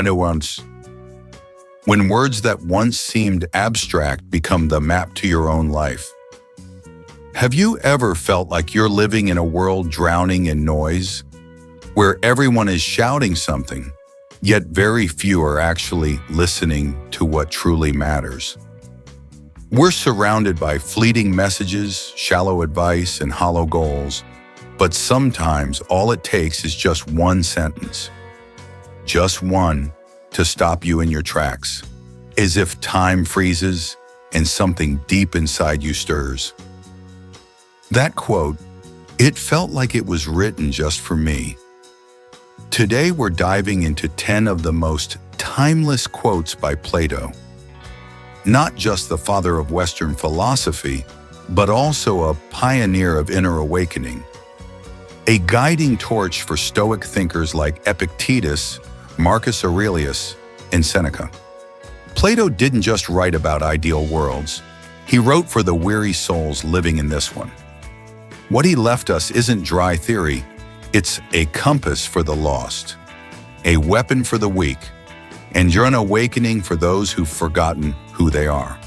nuance. When words that once seemed abstract become the map to your own life. Have you ever felt like you're living in a world drowning in noise, where everyone is shouting something, yet very few are actually listening to what truly matters? We're surrounded by fleeting messages, shallow advice, and hollow goals, but sometimes all it takes is just one sentence. Just one to stop you in your tracks, as if time freezes and something deep inside you stirs. That quote, it felt like it was written just for me. Today we're diving into 10 of the most timeless quotes by Plato. Not just the father of Western philosophy, but also a pioneer of inner awakening. A guiding torch for Stoic thinkers like Epictetus, Marcus Aurelius, and Seneca. Plato didn't just write about ideal worlds. He wrote for the weary souls living in this one. What he left us isn't dry theory, it's a compass for the lost, a weapon for the weak, and an awakening for those who've forgotten who they are.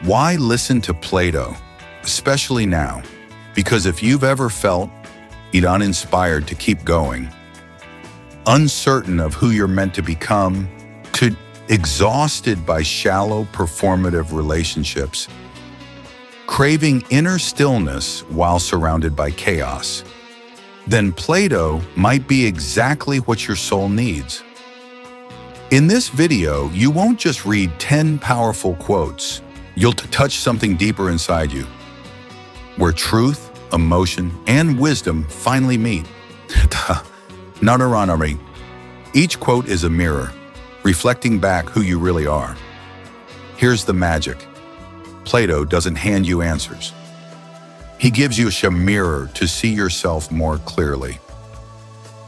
Why listen to Plato, especially now? Because if you've ever felt uninspired to keep going, uncertain of who you're meant to become, exhausted by shallow performative relationships, craving inner stillness while surrounded by chaos, then Plato might be exactly what your soul needs. In this video, you won't just read 10 powerful quotes. You'll touch something deeper inside you, where truth, emotion, and wisdom finally meet. Nadaranaри. Each quote is a mirror, reflecting back who you really are. Here's the magic. Plato doesn't hand you answers. He gives you a mirror to see yourself more clearly.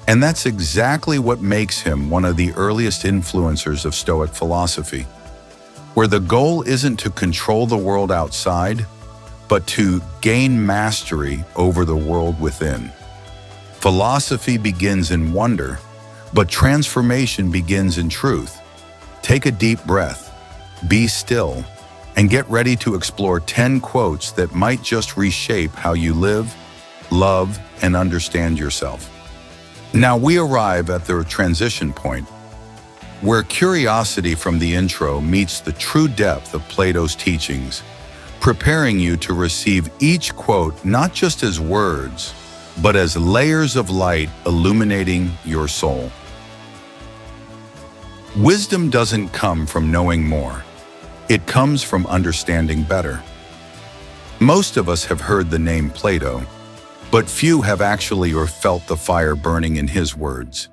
And that's exactly what makes him one of the earliest influencers of Stoic philosophy, where the goal isn't to control the world outside, but to gain mastery over the world within. Philosophy begins in wonder, but transformation begins in truth. Take a deep breath, be still, and get ready to explore 10 quotes that might just reshape how you live, love, and understand yourself. Now we arrive at the transition point, where curiosity from the intro meets the true depth of Plato's teachings, preparing you to receive each quote not just as words, but as layers of light illuminating your soul. Wisdom doesn't come from knowing more. It comes from understanding better. Most of us have heard the name Plato, but few have actually felt the fire burning in his words.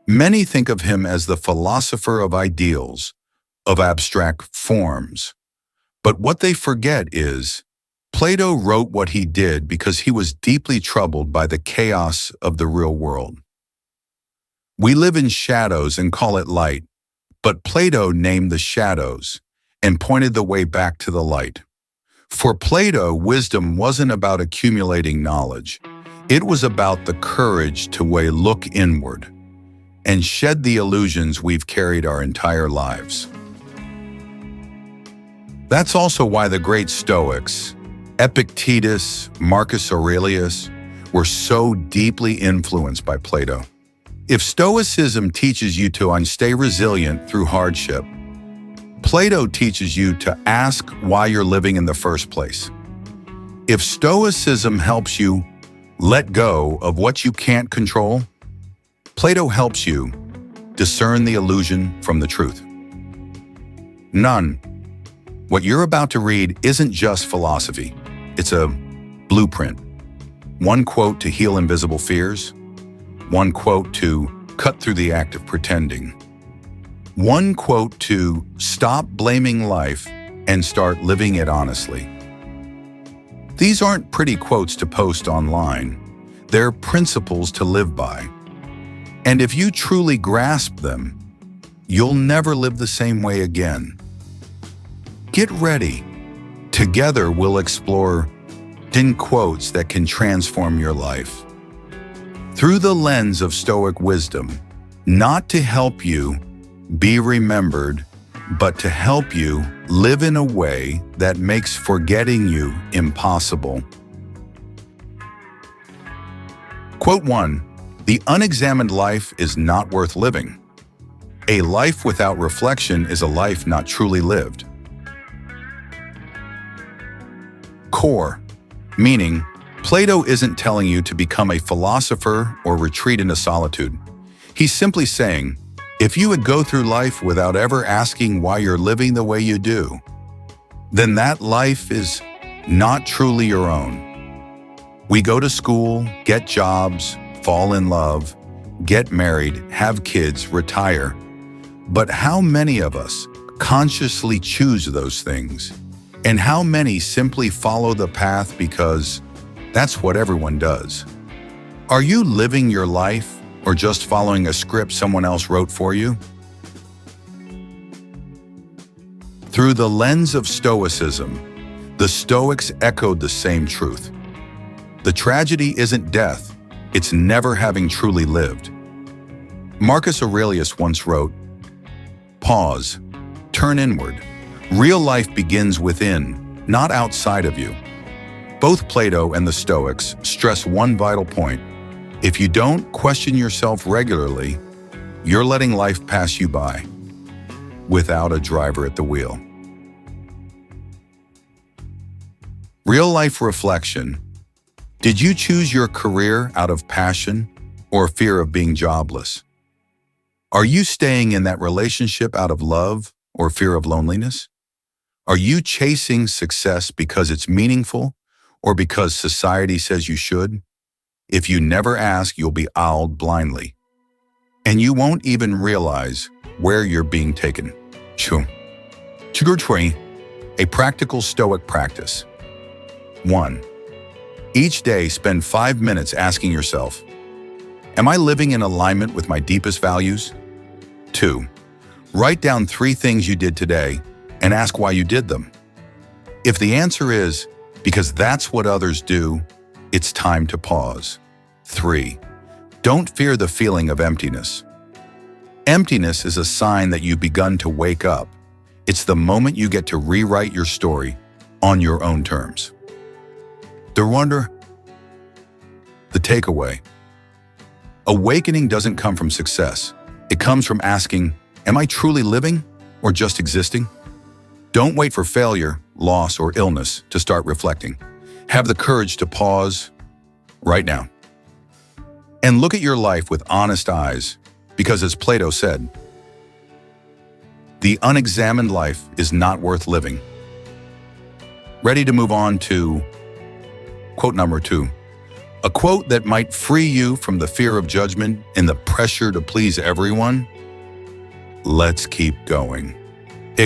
Many think of him as the philosopher of ideals, of abstract forms. But what they forget is, Plato wrote what he did because he was deeply troubled by the chaos of the real world. We live in shadows and call it light, but Plato named the shadows and pointed the way back to the light. For Plato, wisdom wasn't about accumulating knowledge. It was about the courage to look inward and shed the illusions we've carried our entire lives. That's also why the great Stoics, Epictetus, Marcus Aurelius, were so deeply influenced by Plato. If Stoicism teaches you to stay resilient through hardship, Plato teaches you to ask why you're living in the first place. If Stoicism helps you let go of what you can't control, Plato helps you discern the illusion from the truth. None. What you're about to read isn't just philosophy. It's a blueprint. One quote to heal invisible fears. One quote to cut through the act of pretending. One quote to stop blaming life and start living it honestly. These aren't pretty quotes to post online. They're principles to live by. And if you truly grasp them, you'll never live the same way again. Get ready. Together we'll explore 10 quotes that can transform your life. Through the lens of Stoic wisdom, not to help you be remembered, but to help you live in a way that makes forgetting you impossible. Quote 1. The unexamined life is not worth living. A life without reflection is a life not truly lived. Core, meaning Plato isn't telling you to become a philosopher or retreat into solitude. He's simply saying, if you would go through life without ever asking why you're living the way you do, then that life is not truly your own. We go to school, get jobs, fall in love, get married, have kids, retire. But how many of us consciously choose those things? And how many simply follow the path because that's what everyone does? Are you living your life or just following a script someone else wrote for you? Through the lens of Stoicism, the Stoics echoed the same truth. The tragedy isn't death, it's never having truly lived. Marcus Aurelius once wrote, "Pause, turn inward. Real life begins within, not outside of you." Both Plato and the Stoics stress one vital point. If you don't question yourself regularly, you're letting life pass you by without a driver at the wheel. Real-life reflection. Did you choose your career out of passion or fear of being jobless? Are you staying in that relationship out of love or fear of loneliness? Are you chasing success because it's meaningful or because society says you should? If you never ask, you'll be owled blindly. And you won't even realize where you're being taken. A practical Stoic practice. 1. Each day, spend 5 minutes asking yourself, am I living in alignment with my deepest values? 2. Write down 3 things you did today and ask why you did them. If the answer is, because that's what others do, it's time to pause. 3. Don't fear the feeling of emptiness. Emptiness is a sign that you've begun to wake up. It's the moment you get to rewrite your story on your own terms. The takeaway. Awakening doesn't come from success. It comes from asking, am I truly living or just existing? Don't wait for failure, loss, or illness to start reflecting. Have the courage to pause right now and look at your life with honest eyes, because as Plato said, the unexamined life is not worth living. Ready to move on to quote number 2. A quote that might free you from the fear of judgment and the pressure to please everyone. Let's keep going.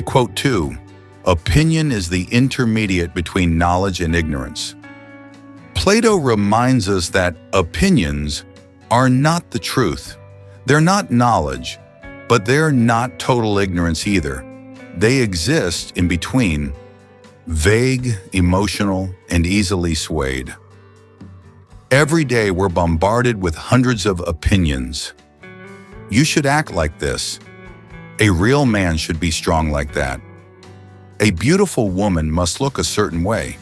Quote 2. Opinion is the intermediate between knowledge and ignorance. Plato reminds us that opinions are not the truth. They're not knowledge, but they're not total ignorance either. They exist in between, vague, emotional, and easily swayed. Every day we're bombarded with hundreds of opinions. You should act like this. A real man should be strong like that. A beautiful woman must look a certain way.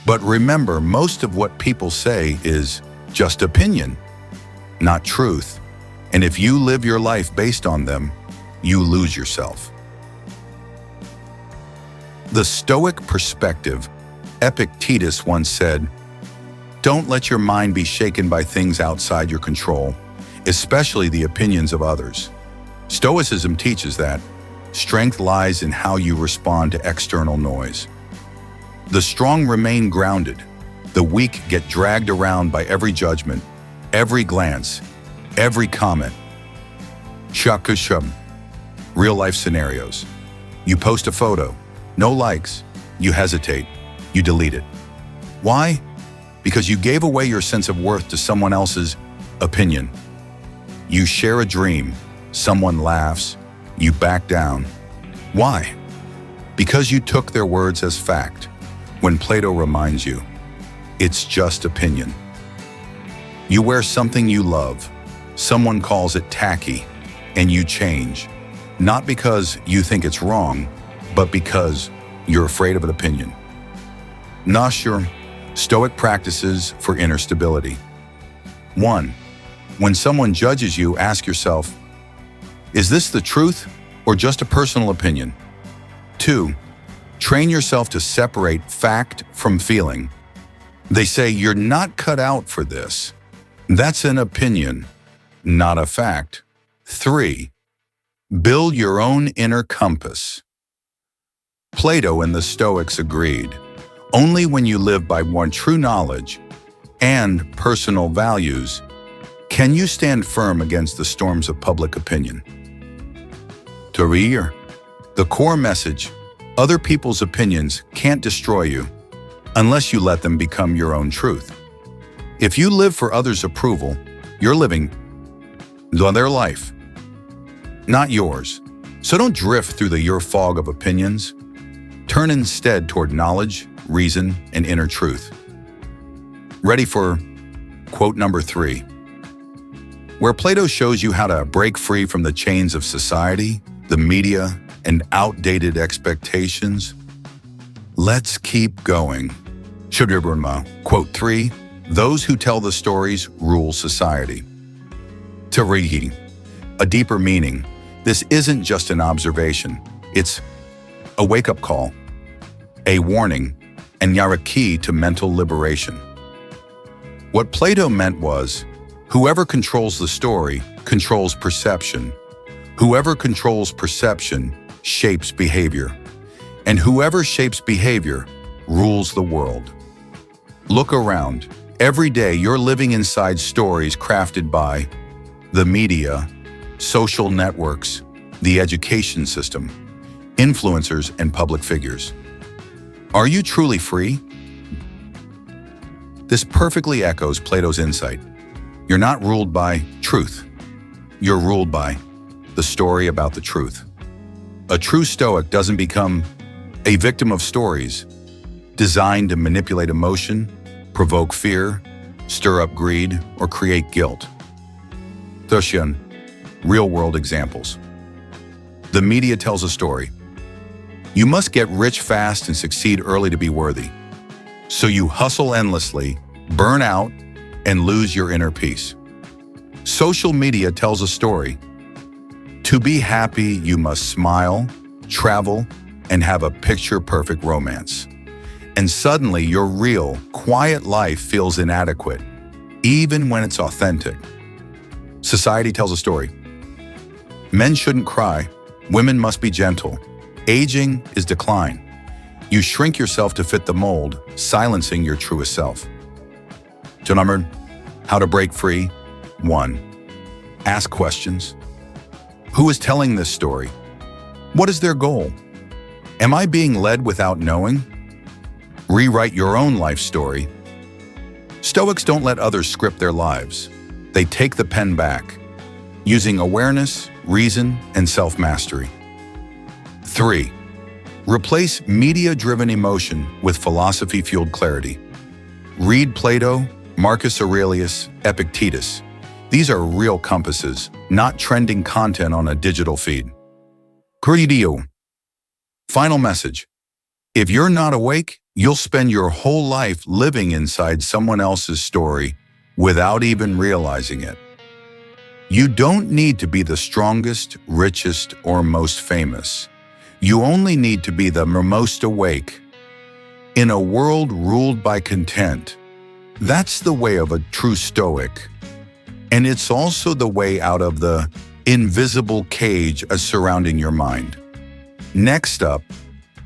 But remember, most of what people say is just opinion, not truth. And if you live your life based on them, you lose yourself. The Stoic perspective. Epictetus once said, don't let your mind be shaken by things outside your control, especially the opinions of others. Stoicism teaches that strength lies in how you respond to external noise. The strong remain grounded. The weak get dragged around by every judgment, every glance, every comment. Shakushum. Real-life scenarios. You post a photo. No likes. You hesitate. You delete it. Why? Because you gave away your sense of worth to someone else's opinion. You share a dream. Someone laughs. You back down. Why? Because you took their words as fact, when Plato reminds you, it's just opinion. You wear something you love. Someone calls it tacky. and you change. Not because you think it's wrong, but because you're afraid of an opinion. Nasher, Stoic practices for inner stability. 1. When someone judges you, ask yourself, is this the truth or just a personal opinion? 2. Train yourself to separate fact from feeling. They say you're not cut out for this. That's an opinion, not a fact. 3. Build your own inner compass. Plato and the Stoics agreed, only when you live by one true knowledge and personal values can you stand firm against the storms of public opinion. To rehear, the core message, other people's opinions can't destroy you unless you let them become your own truth. If you live for others' approval, you're living their life, not yours. So don't drift through your fog of opinions. Turn instead toward knowledge, reason, and inner truth. Ready for quote number 3, where Plato shows you how to break free from the chains of society, the media, and outdated expectations. Let's keep going. Quote 3, those who tell the stories rule society. Tarihi, a deeper meaning. This isn't just an observation. It's a wake-up call, a warning, and a key to mental liberation. What Plato meant was, whoever controls the story controls perception. Whoever controls perception shapes behavior. And whoever shapes behavior rules the world. Look around. Every day you're living inside stories crafted by the media, social networks, the education system, influencers, and public figures. Are you truly free? This perfectly echoes Plato's insight. You're not ruled by truth. You're ruled by the story about the truth. A true Stoic doesn't become a victim of stories designed to manipulate emotion, provoke fear, stir up greed, or create guilt. Thushan, real-world examples. The media tells a story. You must get rich fast and succeed early to be worthy. So you hustle endlessly, burn out, and lose your inner peace. Social media tells a story. To be happy, you must smile, travel, and have a picture-perfect romance. And suddenly your real, quiet life feels inadequate, even when it's authentic. Society tells a story. Men shouldn't cry. Women must be gentle. Aging is decline. You shrink yourself to fit the mold, silencing your truest self. So number, how to break free. 1. Ask questions. Who is telling this story? What is their goal? Am I being led without knowing? Rewrite your own life story. Stoics don't let others script their lives. They take the pen back, using awareness, reason, and self-mastery. 3. Replace media-driven emotion with philosophy-fueled clarity. Read Plato, Marcus Aurelius, Epictetus. These are real compasses, not trending content on a digital feed. Curridio. Final message. If you're not awake, you'll spend your whole life living inside someone else's story without even realizing it. You don't need to be the strongest, richest, or most famous. You only need to be the most awake. In a world ruled by content, that's the way of a true Stoic. And it's also the way out of the invisible cage surrounding your mind. Next up,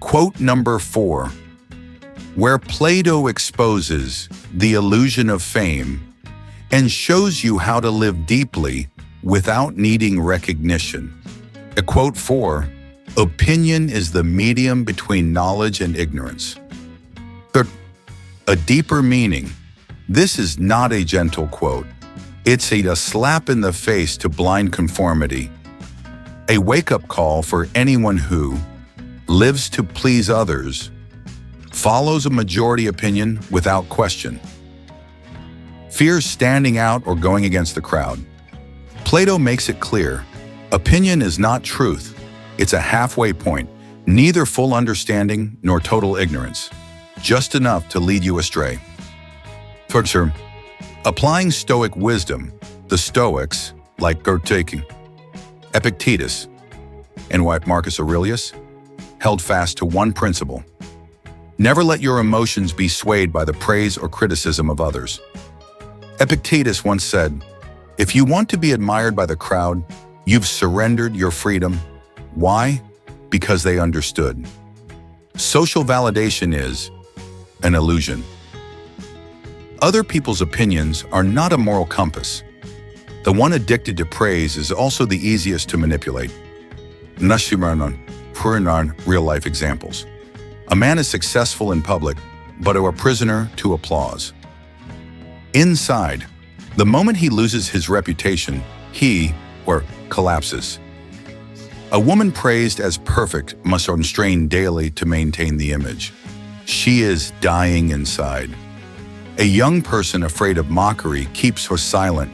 quote number 4, where Plato exposes the illusion of fame and shows you how to live deeply without needing recognition. Quote 4, opinion is the medium between knowledge and ignorance. Third, a deeper meaning. This is not a gentle quote. It's a slap in the face to blind conformity. A wake-up call for anyone who lives to please others, follows a majority opinion without question, fears standing out or going against the crowd. Plato makes it clear, Opinion is not truth. It's a halfway point, neither full understanding nor total ignorance, just enough to lead you astray. Third, applying Stoic wisdom, the Stoics, like Goethe, Epictetus, and Marcus Aurelius, held fast to one principle. Never let your emotions be swayed by the praise or criticism of others. Epictetus once said, "If you want to be admired by the crowd, you've surrendered your freedom." Why? Because they understood. Social validation is an illusion. Other people's opinions are not a moral compass. The one addicted to praise is also the easiest to manipulate. Real-life examples. A man is successful in public, but a prisoner to applause. Inside, the moment he loses his reputation, he collapses. A woman praised as perfect must strain daily to maintain the image. She is dying inside. A young person afraid of mockery keeps her silent,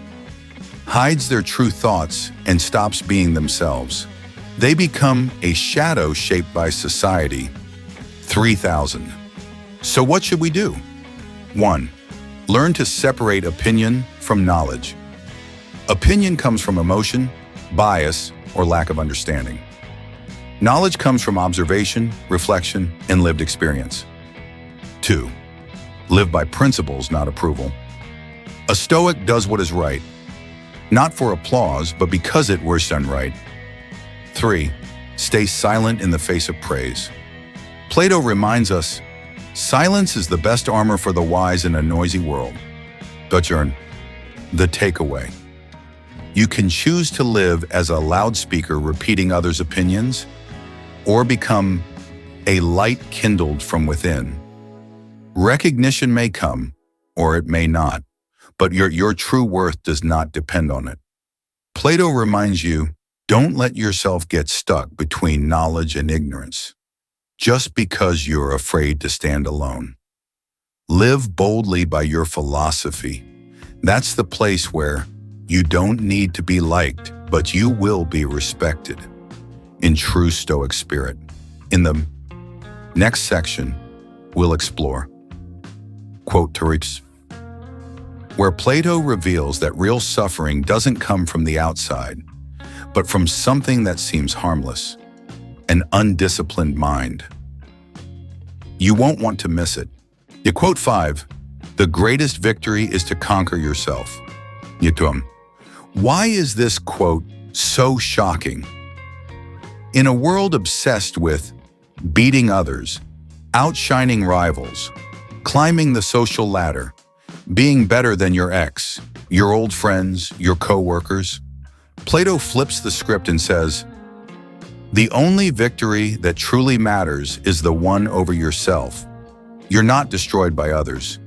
hides their true thoughts, and stops being themselves. They become a shadow shaped by society. 3000. So what should we do? 1. Learn to separate opinion from knowledge. Opinion comes from emotion, bias, or lack of understanding. Knowledge comes from observation, reflection, and lived experience. 2. Live by principles, not approval. A Stoic does what is right, not for applause, but because it was done right. 3. Stay silent in the face of praise. Plato reminds us, silence is the best armor for the wise in a noisy world. The takeaway. You can choose to live as a loudspeaker repeating others' opinions, or become a light kindled from within. Recognition may come, or it may not, but your true worth does not depend on it. Plato reminds you, don't let yourself get stuck between knowledge and ignorance, just because you're afraid to stand alone. Live boldly by your philosophy. That's the place where you don't need to be liked, but you will be respected in true Stoic spirit. In the next section, we'll explore, quote, where Plato reveals that real suffering doesn't come from the outside, but from something that seems harmless, an undisciplined mind. You won't want to miss it. Quote 5, the greatest victory is to conquer yourself. Why is this quote so shocking? In a world obsessed with beating others, outshining rivals, climbing the social ladder, being better than your ex, your old friends, your co-workers, Plato flips the script and says, the only victory that truly matters is the one over yourself. You're not destroyed by others.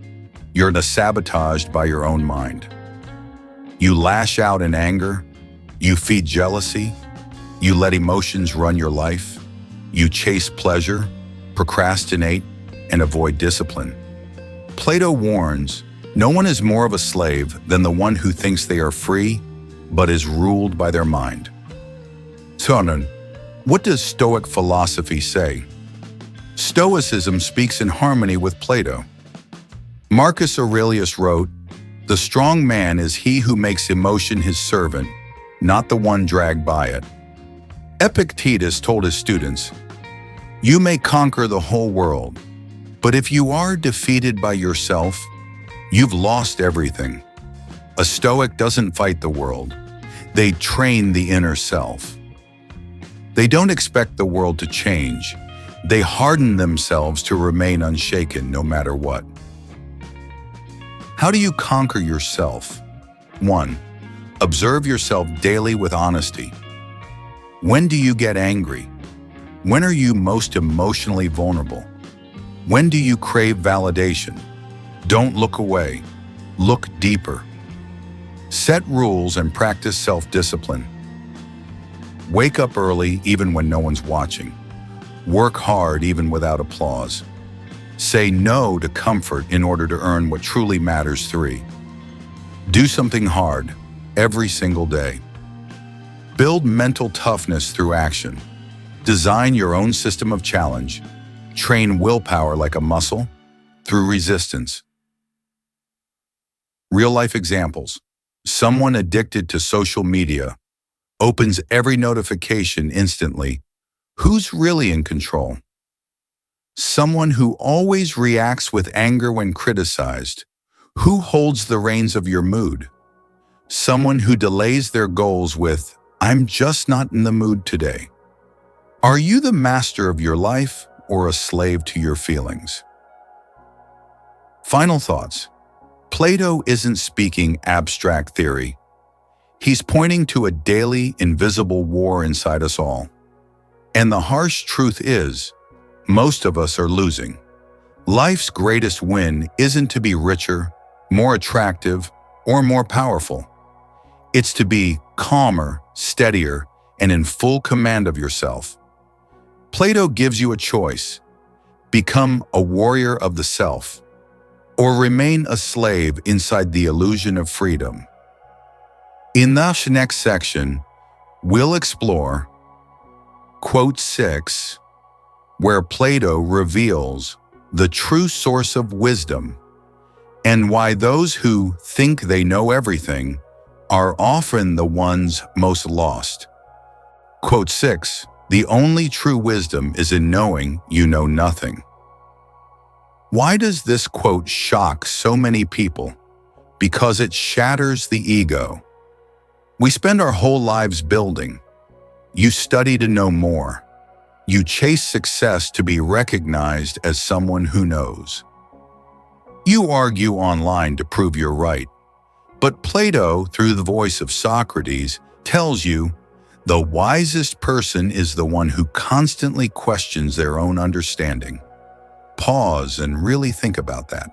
You're sabotaged by your own mind. You lash out in anger. You feed jealousy. You let emotions run your life. You chase pleasure, procrastinate, and avoid discipline. Plato warns, no one is more of a slave than the one who thinks they are free, but is ruled by their mind. So, what does Stoic philosophy say? Stoicism speaks in harmony with Plato. Marcus Aurelius wrote, the strong man is he who makes emotion his servant, not the one dragged by it. Epictetus told his students, you may conquer the whole world, but if you are defeated by yourself, you've lost everything. A Stoic doesn't fight the world. They train the inner self. They don't expect the world to change. They harden themselves to remain unshaken no matter what. How do you conquer yourself? 1. Observe yourself daily with honesty. When do you get angry? When are you most emotionally vulnerable? When do you crave validation? Don't look away. Look deeper. Set rules and practice self-discipline. Wake up early even when no one's watching. Work hard even without applause. Say no to comfort in order to earn what truly matters. 3. Do something hard every single day. Build mental toughness through action. Design your own system of challenge. Train willpower like a muscle through resistance. Real-life examples. Someone addicted to social media opens every notification instantly. Who's really in control? Someone who always reacts with anger when criticized. Who holds the reins of your mood? Someone who delays their goals with, "I'm just not in the mood today." Are you the master of your life or a slave to your feelings? Final thoughts. Plato isn't speaking abstract theory. He's pointing to a daily, invisible war inside us all. And the harsh truth is, most of us are losing. Life's greatest win isn't to be richer, more attractive, or more powerful. It's to be calmer, steadier, and in full command of yourself. Plato gives you a choice: become a warrior of the self, or remain a slave inside the illusion of freedom. In the next section, we'll explore quote 6, where Plato reveals the true source of wisdom and why those who think they know everything are often the ones most lost. Quote 6, the only true wisdom is in knowing you know nothing. Why does this quote shock so many people? Because it shatters the ego. We spend our whole lives building. You study to know more. You chase success to be recognized as someone who knows. You argue online to prove you're right. But Plato, through the voice of Socrates, tells you the wisest person is the one who constantly questions their own understanding. Pause and really think about that.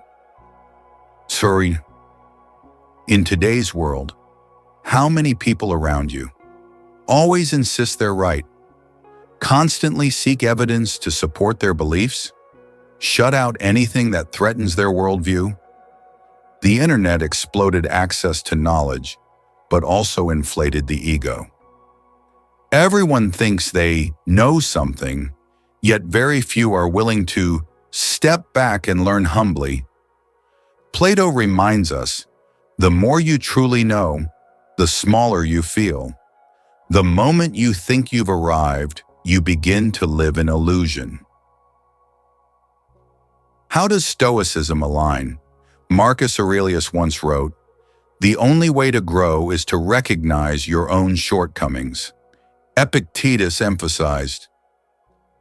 Sorry, in today's world, how many people around you always insist they're right, constantly seek evidence to support their beliefs, shut out anything that threatens their worldview? The internet exploded access to knowledge, but also inflated the ego. Everyone thinks they know something, yet very few are willing to step back and learn humbly. Plato reminds us, the more you truly know, the smaller you feel. The moment you think you've arrived, you begin to live in illusion. How does Stoicism align? Marcus Aurelius once wrote, "The only way to grow is to recognize your own shortcomings." Epictetus emphasized,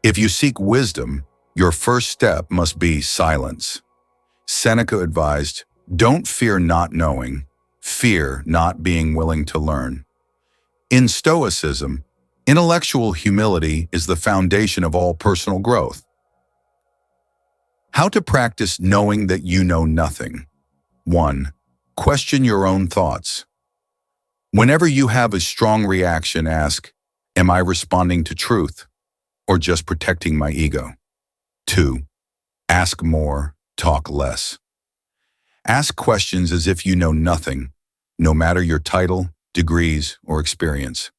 "If you seek wisdom, your first step must be silence." Seneca advised, "Don't fear not knowing, fear not being willing to learn." In Stoicism, intellectual humility is the foundation of all personal growth. How to practice knowing that you know nothing. 1. Question your own thoughts. Whenever you have a strong reaction, ask, "Am I responding to truth or just protecting my ego?" 2. Ask more, talk less. Ask questions as if you know nothing, no matter your title, degrees, or experience.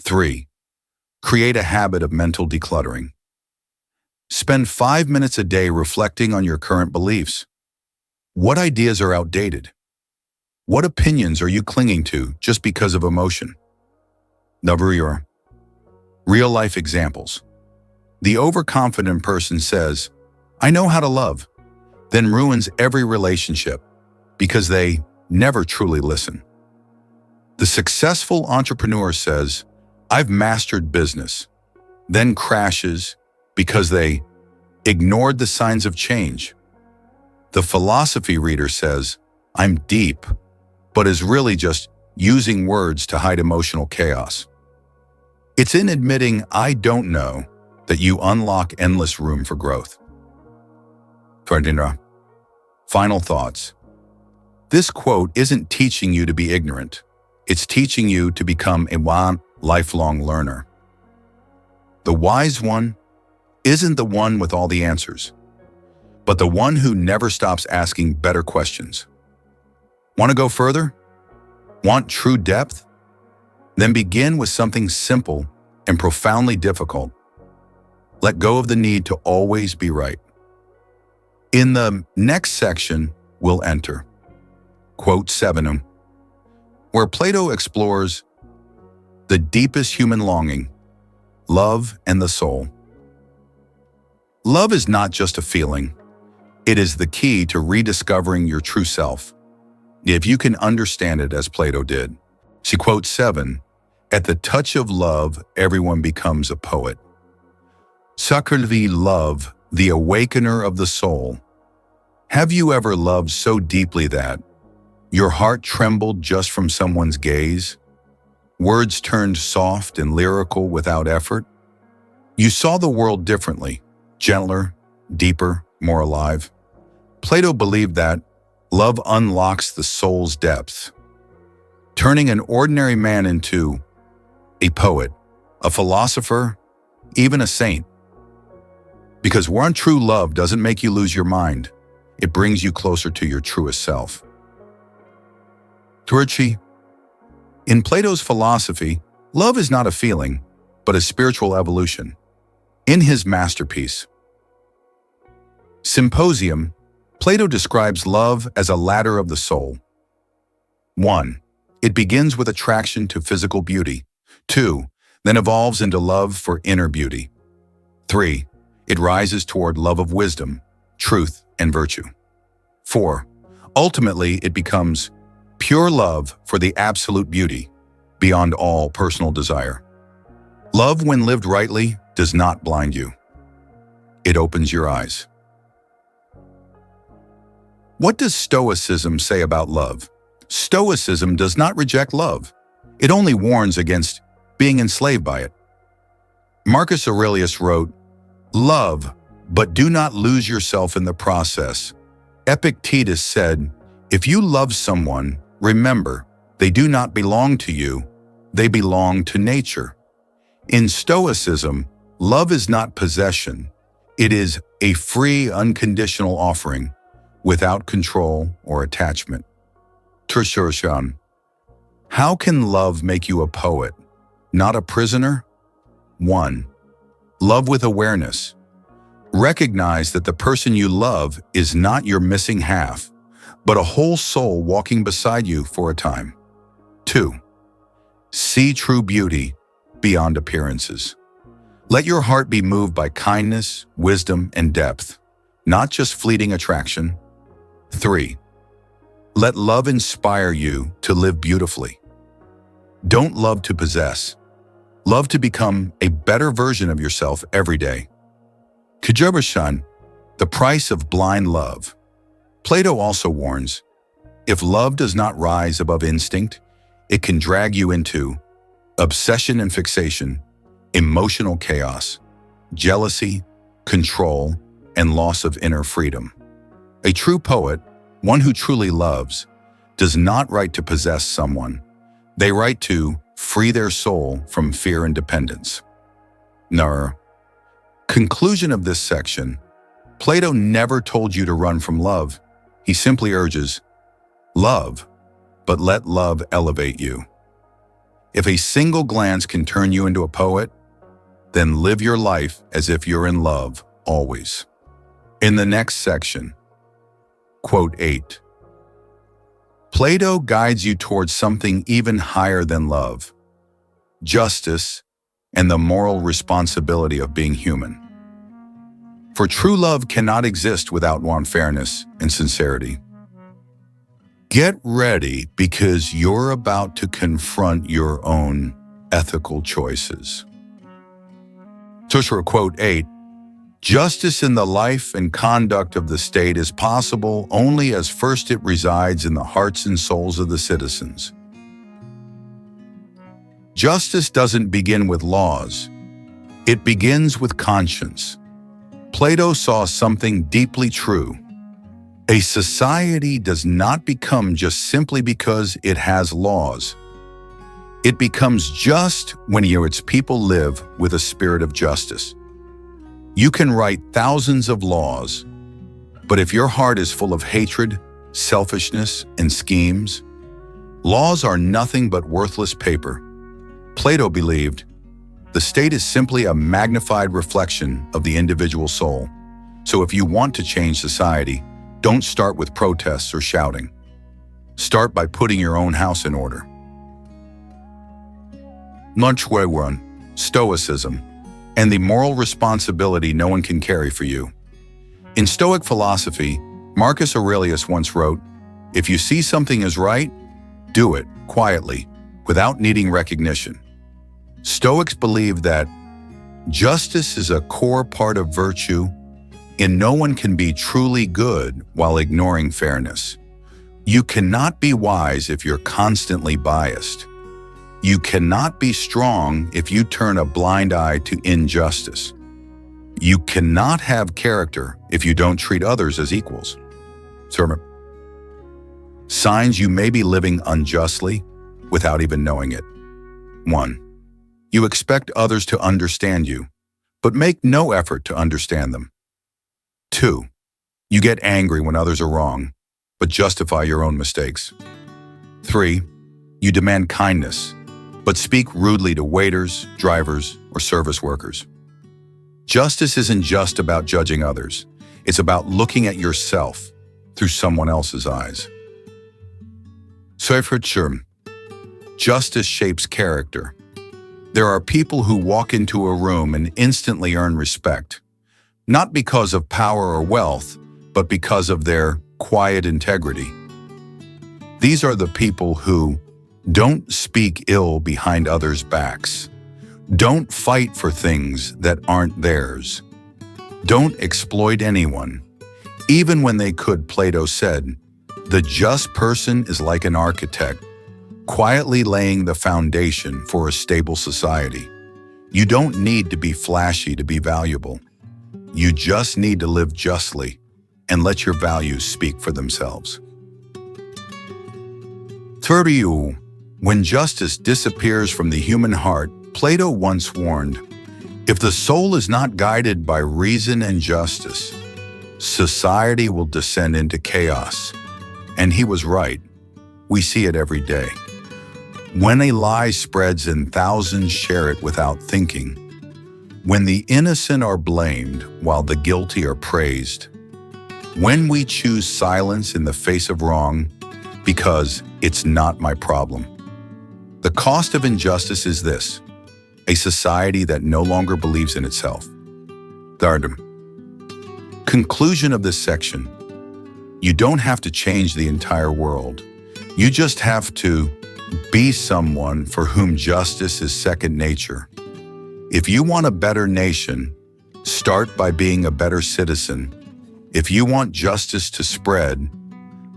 3. Create a habit of mental decluttering. Spend 5 minutes a day reflecting on your current beliefs. What ideas are outdated? What opinions are you clinging to just because of emotion? Number real-life examples. The overconfident person says, "I know how to love," then ruins every relationship because they never truly listen. The successful entrepreneur says, "I've mastered business," then crashes because they ignored the signs of change. The philosophy reader says, "I'm deep," but is really just using words to hide emotional chaos. It's in admitting "I don't know" that you unlock endless room for growth. Final thoughts. This quote isn't teaching you to be ignorant. It's teaching you to become a lifelong learner. The wise one isn't the one with all the answers, but the one who never stops asking better questions. Want to go further? Want true depth? Then begin with something simple and profoundly difficult. Let go of the need to always be right. In the next section, we'll enter Quote 7, where Plato explores the deepest human longing, love and the soul. Love is not just a feeling. It is the key to rediscovering your true self, if you can understand it as Plato did. See quote 7, at the touch of love, everyone becomes a poet. Sacralvi love, the awakener of the soul. Have you ever loved so deeply that your heart trembled just from someone's gaze? Words turned soft and lyrical without effort? You saw the world differently, gentler, deeper, more alive. Plato believed that love unlocks the soul's depths, turning an ordinary man into a poet, a philosopher, even a saint. Because one true love doesn't make you lose your mind. It brings you closer to your truest self. Turchi. In Plato's philosophy, love is not a feeling, but a spiritual evolution. In his masterpiece, Symposium, Plato describes love as a ladder of the soul. 1. It begins with attraction to physical beauty. 2. Then evolves into love for inner beauty. 3. It rises toward love of wisdom, truth, and virtue. 4. Ultimately, it becomes pure love for the absolute beauty, beyond all personal desire. Love, when lived rightly, does not blind you. It opens your eyes. What does Stoicism say about love? Stoicism does not reject love. It only warns against being enslaved by it. Marcus Aurelius wrote, "Love, but do not lose yourself in the process." Epictetus said, "If you love someone, remember, they do not belong to you, they belong to nature." In Stoicism, love is not possession. It is a free, unconditional offering, without control or attachment. Tertiarishan. How can love make you a poet, not a prisoner? 1. Love with awareness. Recognize that the person you love is not your missing half, but a whole soul walking beside you for a time. 2. See true beauty beyond appearances. Let your heart be moved by kindness, wisdom, and depth, not just fleeting attraction. 3. Let love inspire you to live beautifully. Don't love to possess. Love to become a better version of yourself every day. Kajabarshan, the price of blind love. Plato also warns, if love does not rise above instinct, it can drag you into obsession and fixation, emotional chaos, jealousy, control, and loss of inner freedom. A true poet, one who truly loves, does not write to possess someone. They write to free their soul from fear and dependence. Nar. Conclusion of this section, Plato never told you to run from love. He simply urges, love, but let love elevate you. If a single glance can turn you into a poet, then live your life as if you're in love always. In the next section, Quote 8. Plato guides you towards something even higher than love, justice, and the moral responsibility of being human. For true love cannot exist without fairness and sincerity. Get ready, because you're about to confront your own ethical choices. Quote 8. Justice in the life and conduct of the state is possible only as first it resides in the hearts and souls of the citizens. Justice doesn't begin with laws. It begins with conscience. Plato saw something deeply true. A society does not become just simply because it has laws. It becomes just when its people live with a spirit of justice. You can write thousands of laws, but if your heart is full of hatred, selfishness, and schemes, laws are nothing but worthless paper. Plato believed the state is simply a magnified reflection of the individual soul. So if you want to change society, don't start with protests or shouting. Start by putting your own house in order. Lunchway One, Stoicism, and the moral responsibility no one can carry for you. In Stoic philosophy, Marcus Aurelius once wrote, "If you see something is right, do it quietly, without needing recognition." Stoics believe that justice is a core part of virtue, and no one can be truly good while ignoring fairness. You cannot be wise if you're constantly biased. You cannot be strong if you turn a blind eye to injustice. You cannot have character if you don't treat others as equals. Signs you may be living unjustly without even knowing it. 1. You expect others to understand you, but make no effort to understand them. 2. You get angry when others are wrong, but justify your own mistakes. 3. You demand kindness, but speak rudely to waiters, drivers, or service workers. Justice isn't just about judging others. It's about looking at yourself through someone else's eyes. Justice shapes character. There are people who walk into a room and instantly earn respect, not because of power or wealth, but because of their quiet integrity. These are the people who don't speak ill behind others' backs, don't fight for things that aren't theirs, don't exploit anyone, even when they could. Plato said, "The just person is like an architect, quietly laying the foundation for a stable society." You don't need to be flashy to be valuable. You just need to live justly and let your values speak for themselves. 30. When justice disappears from the human heart, Plato once warned, "If the soul is not guided by reason and justice, society will descend into chaos." And he was right. We see it every day. When a lie spreads and thousands share it without thinking, when the innocent are blamed while the guilty are praised, when we choose silence in the face of wrong because it's not my problem. The cost of injustice is this: a society that no longer believes in itself. Third, conclusion of this section. You don't have to change the entire world. You just have to be someone for whom justice is second nature. If you want a better nation, start by being a better citizen. If you want justice to spread,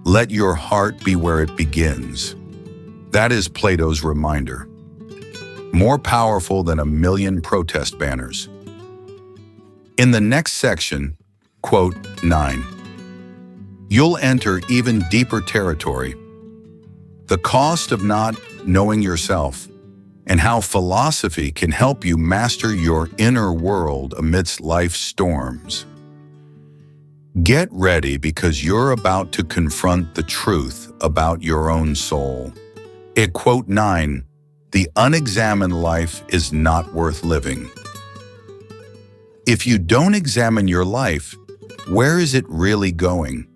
let your heart be where it begins. That is Plato's reminder. More powerful than a million protest banners. In the next section, quote 9, you'll enter even deeper territory. The cost of not knowing yourself, and how philosophy can help you master your inner world amidst life's storms. Get ready, because you're about to confront the truth about your own soul. At quote 9, the unexamined life is not worth living. If you don't examine your life, where is it really going?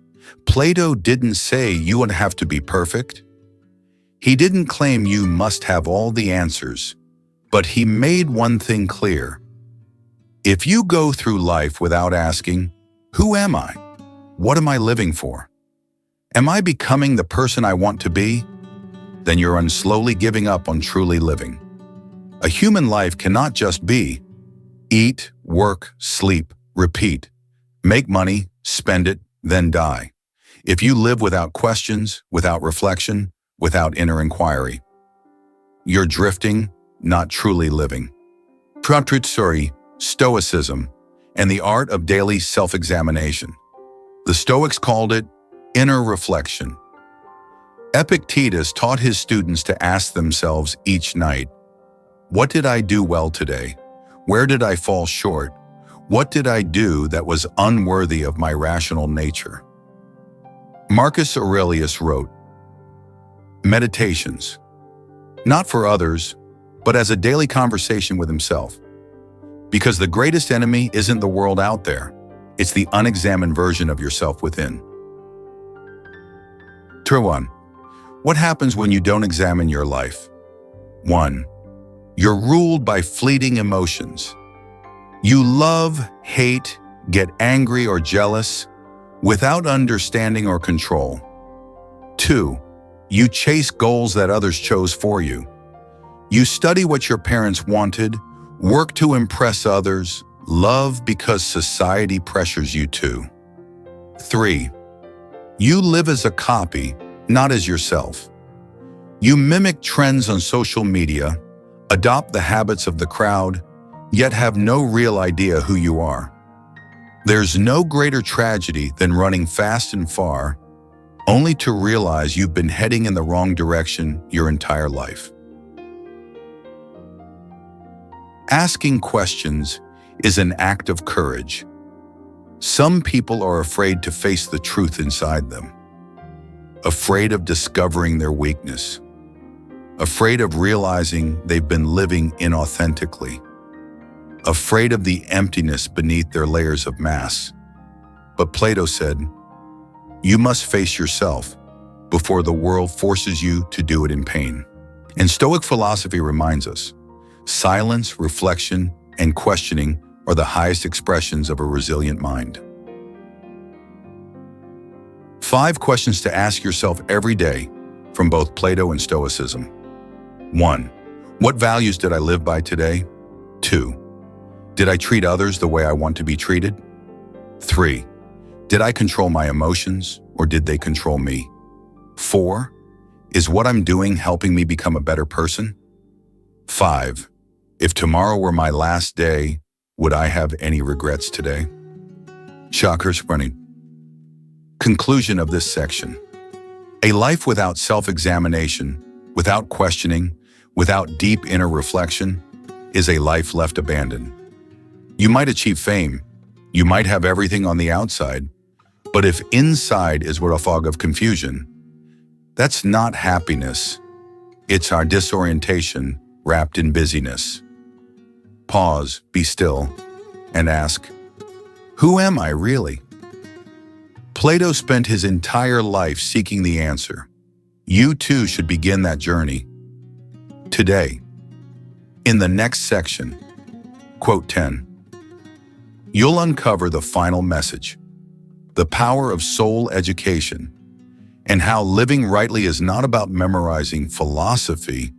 Plato didn't say you would have to be perfect. He didn't claim you must have all the answers, but he made one thing clear. If you go through life without asking, who am I? What am I living for? Am I becoming the person I want to be? Then you're slowly giving up on truly living. A human life cannot just be eat, work, sleep, repeat, make money, spend it, then die. If you live without questions, without reflection, without inner inquiry, you're drifting, not truly living. Stoicism, and the art of daily self-examination. The Stoics called it inner reflection. Epictetus taught his students to ask themselves each night, what did I do well today? Where did I fall short? What did I do that was unworthy of my rational nature? Marcus Aurelius wrote, Meditations, not for others, but as a daily conversation with himself. Because the greatest enemy isn't the world out there, it's the unexamined version of yourself within. 1. What happens when you don't examine your life? 1. You're ruled by fleeting emotions. You love, hate, get angry or jealous without understanding or control. 2. You chase goals that others chose for you. You study what your parents wanted, work to impress others, love because society pressures you to. 3. You live as a copy, not as yourself. You mimic trends on social media, adopt the habits of the crowd, yet have no real idea who you are. There's no greater tragedy than running fast and far, only to realize you've been heading in the wrong direction your entire life. Asking questions is an act of courage. Some people are afraid to face the truth inside them, afraid of discovering their weakness, afraid of realizing they've been living inauthentically, afraid of the emptiness beneath their layers of mass. But Plato said, you must face yourself before the world forces you to do it in pain. And Stoic philosophy reminds us, silence, reflection, and questioning are the highest expressions of a resilient mind. 5 questions to ask yourself every day from both Plato and Stoicism. 1. What values did I live by today? 2. Did I treat others the way I want to be treated? 3. Did I control my emotions, or did they control me? 4. Is what I'm doing helping me become a better person? 5. If tomorrow were my last day, would I have any regrets today? Shockers running. Conclusion of this section. A life without self-examination, without questioning, without deep inner reflection, is a life left abandoned. You might achieve fame, you might have everything on the outside, but if inside is what a fog of confusion, that's not happiness. It's our disorientation wrapped in busyness. Pause, be still, and ask, who am I really? Plato spent his entire life seeking the answer. You too should begin that journey today. In the next section, quote 10, you'll uncover the final message, the power of soul education, and how living rightly is not about memorizing philosophy,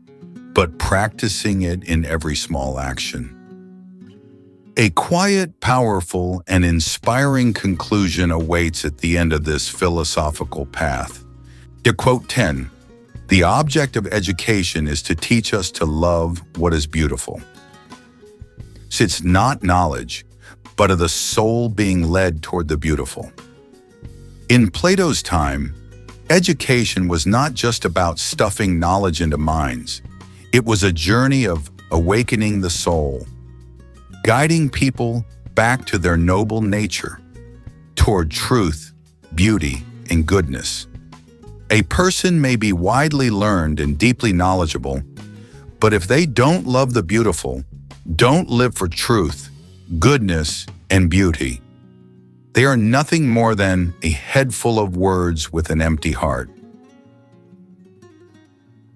but practicing it in every small action. A quiet, powerful, and inspiring conclusion awaits at the end of this philosophical path. To quote 10, the object of education is to teach us to love what is beautiful. So it's not knowledge, but of the soul being led toward the beautiful. In Plato's time, education was not just about stuffing knowledge into minds. It was a journey of awakening the soul, guiding people back to their noble nature, toward truth, beauty, and goodness. A person may be widely learned and deeply knowledgeable, but if they don't love the beautiful, don't live for truth, goodness, and beauty, they are nothing more than a head full of words with an empty heart.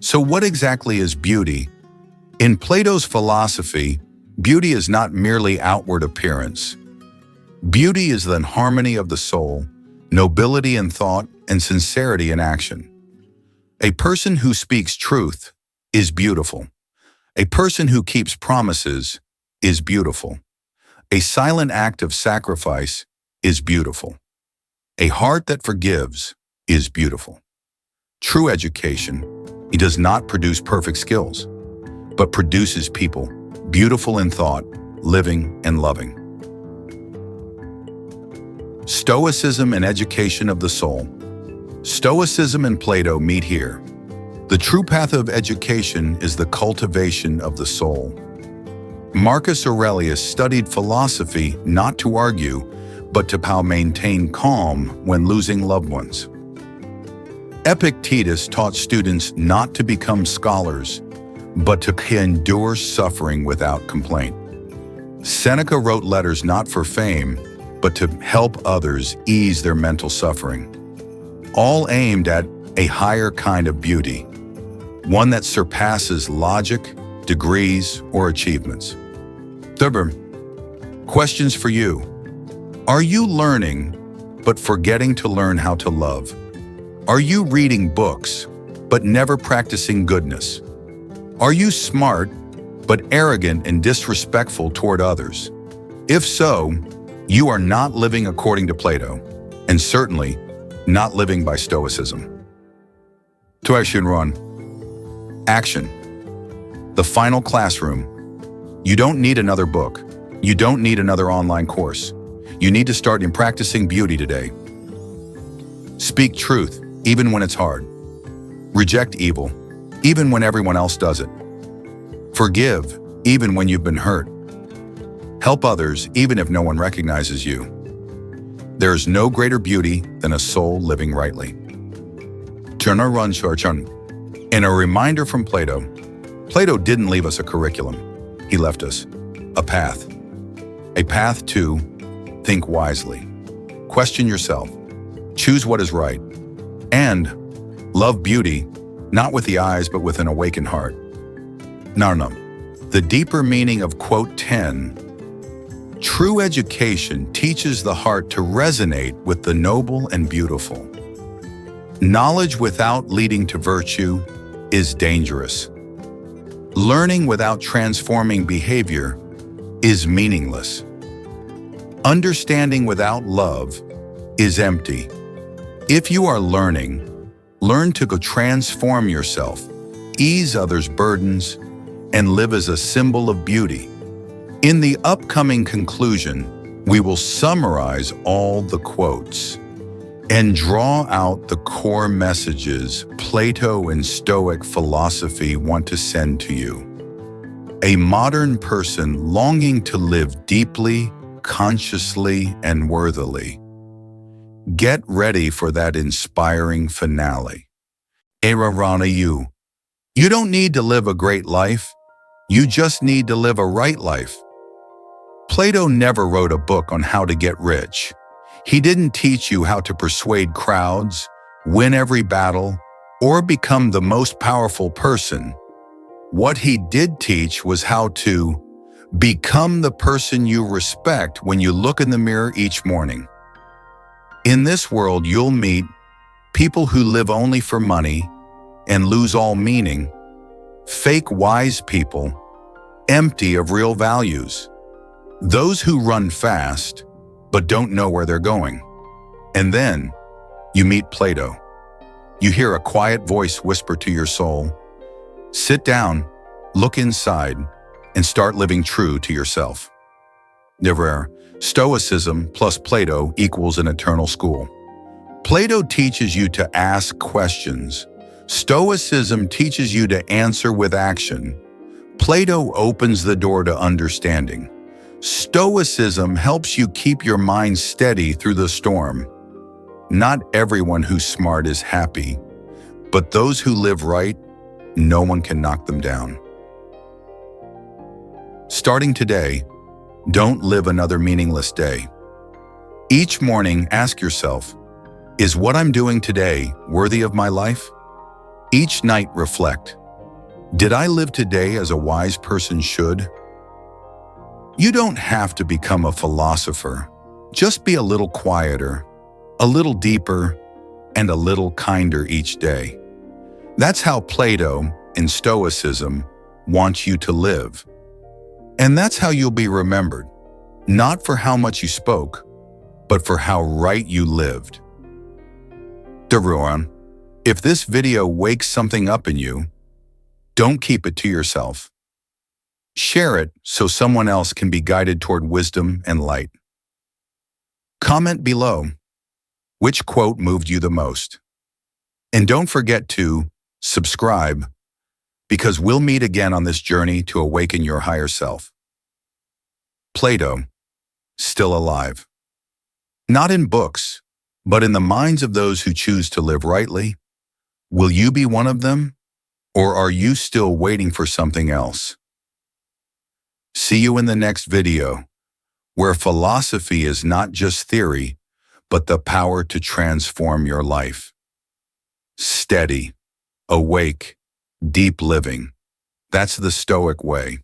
So what exactly is beauty? In Plato's philosophy, beauty is not merely outward appearance. Beauty is the harmony of the soul, nobility in thought, and sincerity in action. A person who speaks truth is beautiful. A person who keeps promises is beautiful. A silent act of sacrifice is beautiful. A heart that forgives is beautiful. True education, it does not produce perfect skills, but produces people beautiful in thought, living and loving. Stoicism and education of the soul. Stoicism and Plato meet here. The true path of education is the cultivation of the soul. Marcus Aurelius studied philosophy not to argue, but to maintain calm when losing loved ones. Epictetus taught students not to become scholars, but to endure suffering without complaint. Seneca wrote letters not for fame, but to help others ease their mental suffering, all aimed at a higher kind of beauty, one that surpasses logic, degrees, or achievements. Third, questions for you. Are you learning, but forgetting to learn how to love? Are you reading books, but never practicing goodness? Are you smart, but arrogant and disrespectful toward others? If so, you are not living according to Plato, and certainly not living by Stoicism. To action. The final classroom. You don't need another book. You don't need another online course. You need to start in practicing beauty today. Speak truth, even when it's hard. Reject evil, even when everyone else does it. Forgive, even when you've been hurt. Help others, even if no one recognizes you. There is no greater beauty than a soul living rightly. And a reminder from Plato. Plato didn't leave us a curriculum. He left us a path. A path to think wisely, question yourself, choose what is right, and love beauty, not with the eyes but with an awakened heart. The deeper meaning of quote 10, true education teaches the heart to resonate with the noble and beautiful. Knowledge without leading to virtue is dangerous. Learning without transforming behavior is meaningless. Understanding without love is empty. If you are learning, learn to transform yourself, ease others' burdens, and live as a symbol of beauty. In the upcoming conclusion, we will summarize all the quotes and draw out the core messages Plato and Stoic philosophy want to send to you. A modern person longing to live deeply, consciously, and worthily. Get ready for that inspiring finale. You don't need to live a great life. You just need to live a right life. Plato never wrote a book on how to get rich. He didn't teach you how to persuade crowds, win every battle, or become the most powerful person. What he did teach was how to become the person you respect when you look in the mirror each morning. In this world, you'll meet people who live only for money and lose all meaning, fake wise people, empty of real values, those who run fast but don't know where they're going. And then you meet Plato. You hear a quiet voice whisper to your soul, sit down, look inside, and start living true to yourself. Stoicism plus Plato equals an eternal school. Plato teaches you to ask questions. Stoicism teaches you to answer with action. Plato opens the door to understanding. Stoicism helps you keep your mind steady through the storm. Not everyone who's smart is happy, but those who live right, no one can knock them down. Starting today, don't live another meaningless day. Each morning, ask yourself, is what I'm doing today worthy of my life? Each night, reflect, did I live today as a wise person should? You don't have to become a philosopher. Just be a little quieter, a little deeper, and a little kinder each day. That's how Plato and Stoicism want you to live. And that's how you'll be remembered, not for how much you spoke, but for how right you lived. If this video wakes something up in you, don't keep it to yourself. Share it so someone else can be guided toward wisdom and light. Comment below which quote moved you the most. And don't forget to subscribe, because we'll meet again on this journey to awaken your higher self. Plato, still alive. Not in books, but in the minds of those who choose to live rightly. Will you be one of them? Or are you still waiting for something else? See you in the next video, where philosophy is not just theory, but the power to transform your life. Steady, awake, deep living. That's the Stoic way.